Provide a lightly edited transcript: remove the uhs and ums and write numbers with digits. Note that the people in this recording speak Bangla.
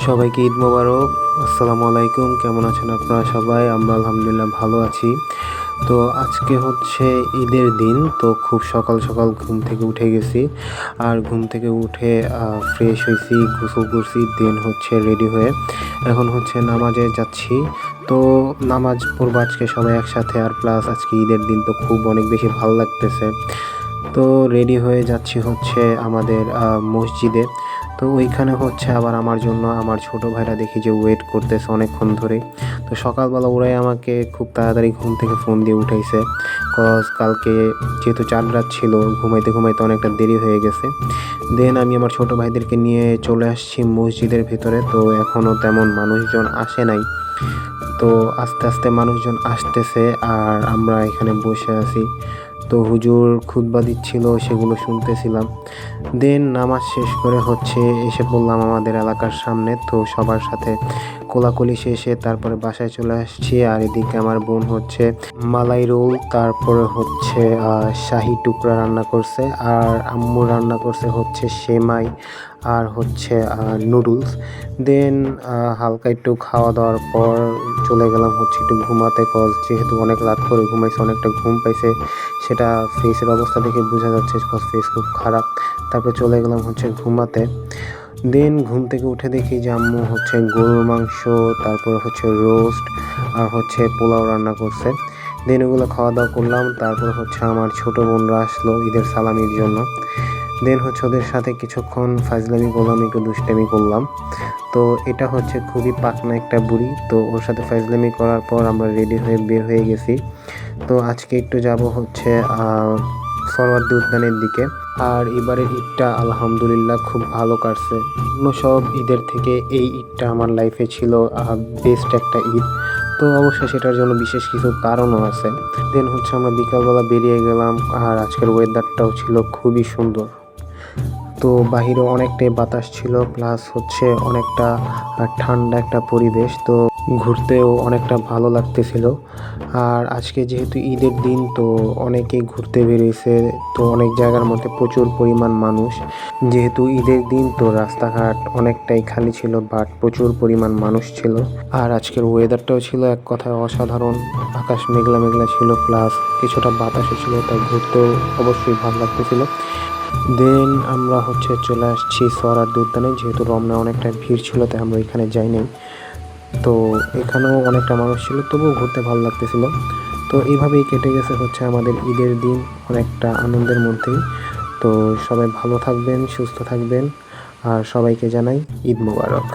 সবাইকে ঈদ মোবারক। আসসালামু আলাইকুম। কেমন আছেন আপনারা সবাই? আমরা আলহামদুলিল্লাহ ভালো আছি। তো আজকে হচ্ছে ঈদের দিন। তো খুব সকাল সকাল ঘুম থেকে উঠে গেছি। আর ঘুম থেকে উঠে ফ্রেশ হয়েছি, গোসল করছি, দেন হচ্ছে রেডি হয়ে এখন হচ্ছে নামাজে যাচ্ছি। তো নামাজ পড়বো আজকে সবাই একসাথে, আর প্লাস আজকে ঈদের দিন, তো খুব অনেক বেশি ভালো লাগতেছে। তো রেডি হয়ে যাচ্ছি হচ্ছে আমাদের মসজিদে। তো ওইখানে হচ্ছে আবার আমার জন্য আমার ছোট ভাইরা দেখি যে ওয়েট করতেছে অনেকক্ষণ ধরে। তো সকালবেলা ওরাই আমাকে খুব তাড়াতাড়ি ঘুম থেকে ফোন দিয়ে উঠাইছে, কজ কালকে যেহেতু চাঁদ রাত ছিল, ঘুমাইতে ঘুমাইতে অনেকটা দেরি হয়ে গেছে। দেন আমি আমার ছোট ভাইদেরকে নিয়ে চলে আসছি মসজিদের ভিতরে। তো এখনও তেমন মানুষজন আসে নাই। তো আস্তে আস্তে মানুষজন আসতেছে আর আমরা এখানে বসে আছি। তো হুজুর খুতবা দিচ্ছিল, সেগুলো শুনতেছিলাম। দেন নামাজ শেষ করে হচ্ছে এসে পড়লাম আমাদের এলাকার সামনে। তো সবার সাথে কোলাকুলি শেষে তারপরে বাসায় চলে আসছি। আর এদিকে আমার বোন হচ্ছে মালাই রোল, তারপরে হচ্ছে শাহি টুকরা রান্না করছে, আর আম্মু রান্না করছে হচ্ছে সেমাই আর হচ্ছে নুডলস। দেন হালকা একটু খাওয়া দাওয়ার পর চলে গেলাম হচ্ছে একটু ঘুমাতে, কজ যেহেতু অনেক রাত করে ঘুমাইছে, অনেকটা ঘুম পাইছে, সেটা ফেসের অবস্থা দেখে বোঝা যাচ্ছে, কজ ফেস খুব খারাপ। তারপরে চলে গেলাম হচ্ছে ঘুমাতে। দেন ঘুম থেকে উঠে দেখি যে আম্মু হচ্ছে গরুর মাংস, তারপর হচ্ছে রোস্ট আর হচ্ছে পোলাও রান্না করছে। দেন ওগুলো খাওয়া দাওয়া করলাম। তারপর হচ্ছে আমার ছোটো বোনরা আসলো ঈদের সালামির জন্য। দেন হচ্ছে ওদের সাথে কিছুক্ষণ ফাজলামি করলাম, একটু দুষ্টামি করলাম। তো এটা হচ্ছে খুবই পাকনা একটা বুড়ি। তো ওর সাথে ফাজলামি করার পর আমরা রেডি হয়ে বের হয়ে গেছি। তো আজকে একটু যাব হচ্ছে সরওয়ার্দী উদ্যানের দিকে। আর এবারের ঈদটা আলহামদুলিল্লাহ খুব ভালো কাটছে। অন্য সব ঈদের থেকে এই ঈদটা আমার লাইফে ছিল বেস্ট একটা ঈদ। তো অবশ্যই সেটার জন্য বিশেষ কিছু কারণও আছে। দেন হচ্ছে আমরা বিকালবেলা বেরিয়ে গেলাম, আর আজকের ওয়েদারটাও ছিল খুবই সুন্দর। তো বাহিরে অনেকটাই বাতাস ছিল, প্লাস হচ্ছে অনেকটা ঠান্ডা একটা পরিবেশ। তো ঘুরতেও অনেকটা ভালো লাগতেছিল। আর আজকে যেহেতু ঈদের দিন, তো অনেকেই ঘুরতে বেরিয়েছে। তো অনেক জায়গার মধ্যে প্রচুর পরিমাণ মানুষ। যেহেতু ঈদের দিন, তো রাস্তাঘাট অনেকটাই খালি ছিল, বাট প্রচুর পরিমাণ মানুষ ছিল। আর আজকের ওয়েদারটাও ছিল এক কথায় অসাধারণ। আকাশ মেঘলা মেঘলা ছিল, প্লাস কিছুটা বাতাসও ছিল, তাই ঘুরতেও অবশ্যই ভালো লাগতেছিল। দেন আমরা হচ্ছে চলে আসছি সরওয়ার্দী উদ্যানে। যেহেতু রমনা অনেকটা ভিড় ছিল, তাই আমরা এখানে যাইনি। তো এখানেও অনেকটা মানুষ ছিল, তবুও ঘুরতে ভালো লাগতেছিল। তো এইভাবেই কেটে গেছে হচ্ছে আমাদের ঈদের দিন অনেকটা আনন্দের মধ্যেই। তো সবাই ভালো থাকবেন, সুস্থ থাকবেন, আর সবাইকে জানাই ঈদ মোবারক।